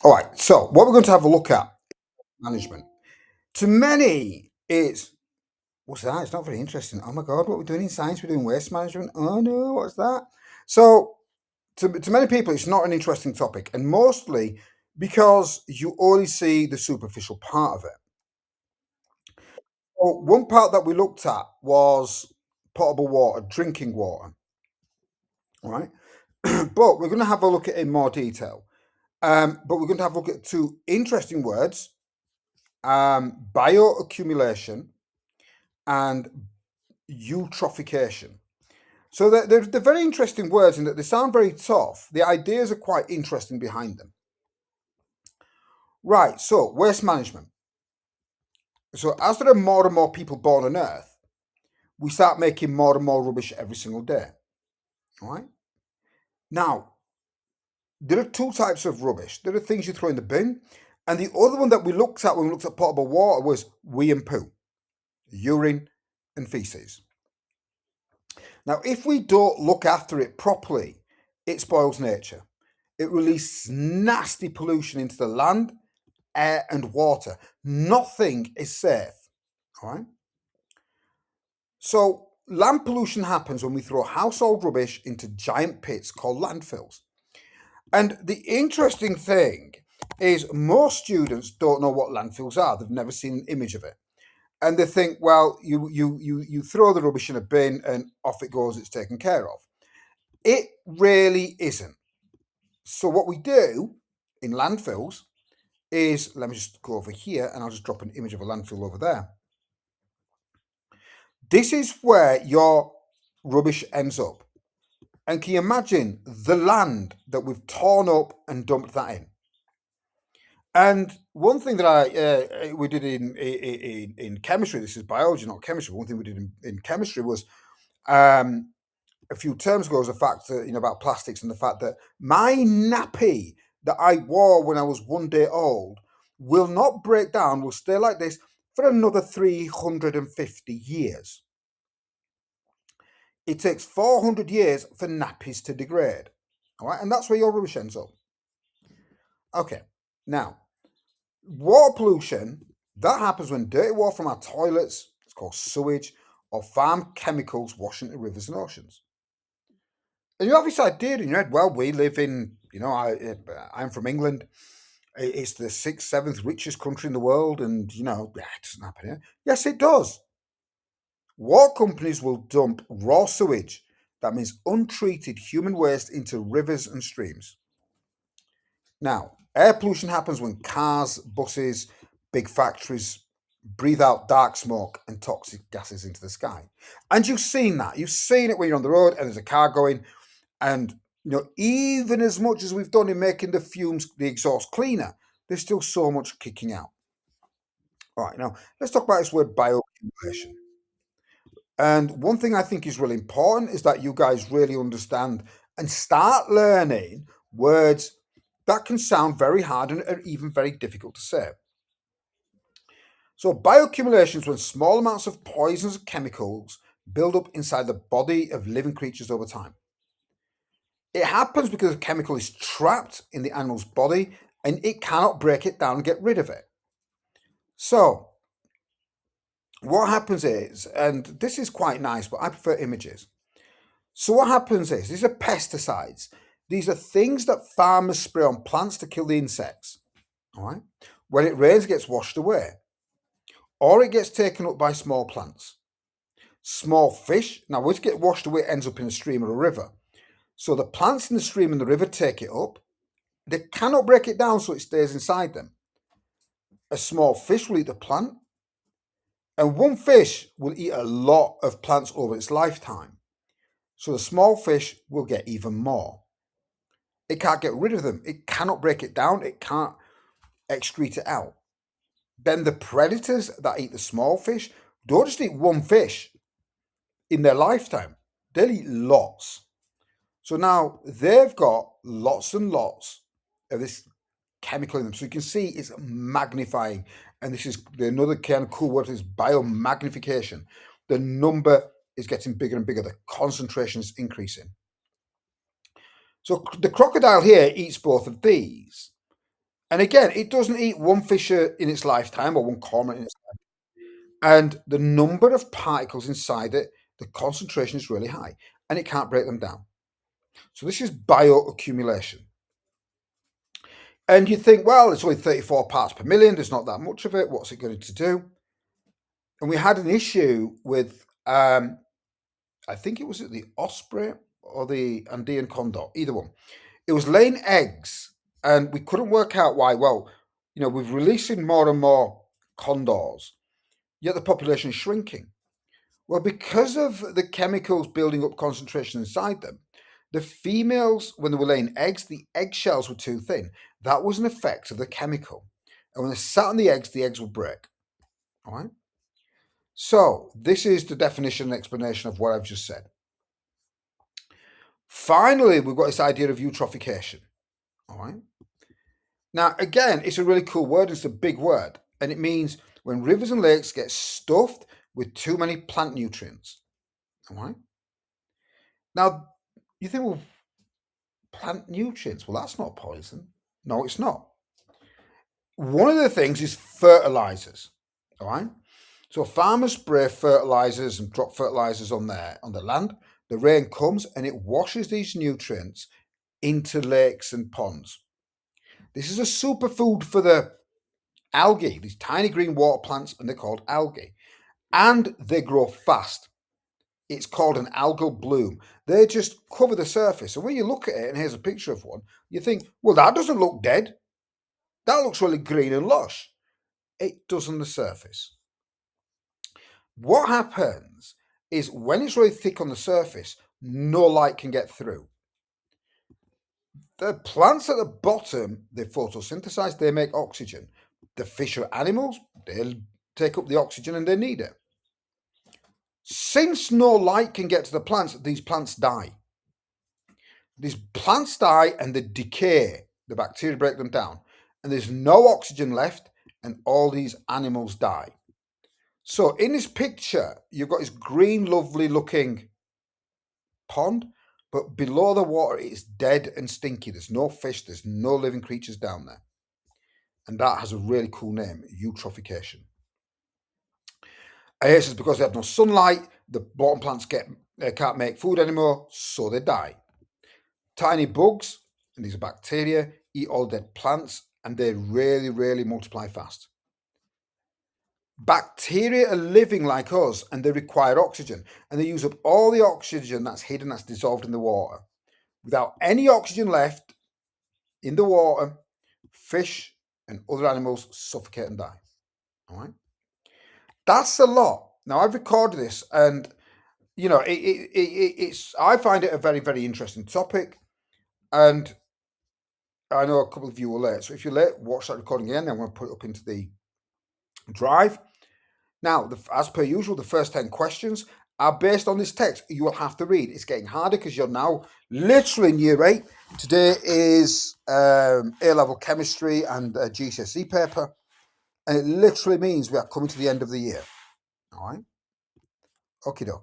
All right, so what we're going to have a look at management. To many, it's what's that? It's not very interesting. Oh my god, what we're doing in science, we're doing waste management. Oh no, what's that? So to many people, it's not an interesting topic, and mostly because you only see the superficial part of it. So one part that we looked at was potable water, drinking water, right? But we're going to have a look at it in more detail. But we're going to have a look at two interesting words: bioaccumulation and eutrophication. So they're very interesting words in that they sound very tough. The ideas are quite interesting behind them. Right, so waste management. So as there are more and more people born on Earth, we start making more and more rubbish every single day. All right. Now, there are two types of rubbish. There are things you throw in the bin, and the other one that we looked at when we looked at potable water was wee and poo, urine and feces. Now, if we don't look after it properly, it spoils nature. It releases nasty pollution into the land, air, and water. Nothing is safe. All right. So, land pollution happens when we throw household rubbish into giant pits called landfills. And the interesting thing is, most students don't know what landfills are. They've never seen an image of it. And they think, well, you throw the rubbish in a bin and off it goes, it's taken care of. It really isn't. So what we do in landfills is, let me just go over here and I'll just drop an image of a landfill over there. This is where your rubbish ends up. And can you imagine the land that we've torn up and dumped that in? And one thing that we did in chemistry, this is biology, not chemistry. One thing we did in chemistry was a few terms ago was the fact that, about plastics and the fact that my nappy that I wore when I was 1 day old will not break down, will stay like this for another 350 years. It takes 400 years for nappies to degrade. All right, and that's where your rubbish ends up. Okay, now, water pollution, that happens when dirty water from our toilets, it's called sewage, or farm chemicals wash into rivers and oceans. And you have this idea in your head, well, we live in, I'm from England. It's the sixth, seventh richest country in the world, and, it doesn't happen here. Yes, it does. Water companies will dump raw sewage, that means untreated human waste, into rivers and streams. Now, air pollution happens when cars, buses, big factories breathe out dark smoke and toxic gases into the sky. And you've seen that. You've seen it when you're on the road and there's a car going, and even as much as we've done in making the fumes, the exhaust cleaner, there's still so much kicking out. All right, now let's talk about this word bioaccumulation. And one thing I think is really important is that you guys really understand and start learning words that can sound very hard and are even very difficult to say. So, bioaccumulation is when small amounts of poisons and chemicals build up inside the body of living creatures over time. It happens because a chemical is trapped in the animal's body and it cannot break it down and get rid of it. So, what happens is, and this is quite nice, but I prefer images. So, what happens is, these are pesticides. These are things that farmers spray on plants to kill the insects. All right. When it rains, it gets washed away, or it gets taken up by small plants. Small fish, now once it gets washed away, it ends up in a stream or a river. So the plants in the stream and the river take it up. They cannot break it down, so it stays inside them. A small fish will eat the plant, and one fish will eat a lot of plants over its lifetime. So the small fish will get even more. It can't get rid of them. It cannot break it down. It can't excrete it out. Then the predators that eat the small fish don't just eat one fish in their lifetime. They'll eat lots. So now they've got lots and lots of this chemical in them. So you can see it's magnifying. And this is another kind of cool word is biomagnification. The number is getting bigger and bigger. The concentration is increasing. So the crocodile here eats both of these. And again, it doesn't eat one fish in its lifetime or one cormorant in its lifetime. And the number of particles inside it, the concentration is really high, and it can't break them down. So this is bioaccumulation. And you think, well, it's only 34 parts per million. There's not that much of it. What's it going to do? And we had an issue with, I think it was the osprey or the Andean condor, either one. It was laying eggs, and we couldn't work out why. Well, we're releasing more and more condors, yet the population is shrinking. Well, because of the chemicals building up concentration inside them, the females, when they were laying eggs, the eggshells were too thin. That was an effect of the chemical. And when they sat on the eggs would break. All right? So, this is the definition and explanation of what I've just said. Finally, we've got this idea of eutrophication. All right? Now, again, it's a really cool word. It's a big word. And it means when rivers and lakes get stuffed with too many plant nutrients. All right? Now, you think, well, plant nutrients, well, that's not poison. No, it's not. One of the things is fertilizers. All right? So farmers spray fertilizers and drop fertilizers on their land. The rain comes and it washes these nutrients into lakes and ponds. This is a superfood for the algae, these tiny green water plants, and they're called algae. And they grow fast. It's called an algal bloom. They just cover the surface. And when you look at it, and here's a picture of one, you think, well, that doesn't look dead. That looks really green and lush. It does on the surface. What happens is when it's really thick on the surface, no light can get through. The plants at the bottom, they photosynthesize, they make oxygen. The fish or animals, they'll take up the oxygen and they need it. Since no light can get to the plants, these plants die. These plants die and they decay. The bacteria break them down. And there's no oxygen left and all these animals die. So in this picture, you've got this green, lovely looking pond, but below the water it's dead and stinky. There's no fish, there's no living creatures down there. And that has a really cool name, eutrophication. And it's because they have no sunlight, the bottom plants can't make food anymore, so they die. Tiny bugs, and these are bacteria, eat all dead plants, and they really, really multiply fast. Bacteria are living like us, and they require oxygen, and they use up all the oxygen that's hidden, that's dissolved in the water. Without any oxygen left in the water, fish and other animals suffocate and die. All right? That's a lot. Now, I've recorded this, and it's. I find it a very, very interesting topic, and I know a couple of you were late. So if you're late, watch that recording again. I'm going to put it up into the drive. Now, as per usual, the first 10 questions are based on this text. You will have to read. It's getting harder because you're now literally in year 8. Today is A-level chemistry and a GCSE paper, and it literally means we are coming to the end of the year. All right? Okie doke.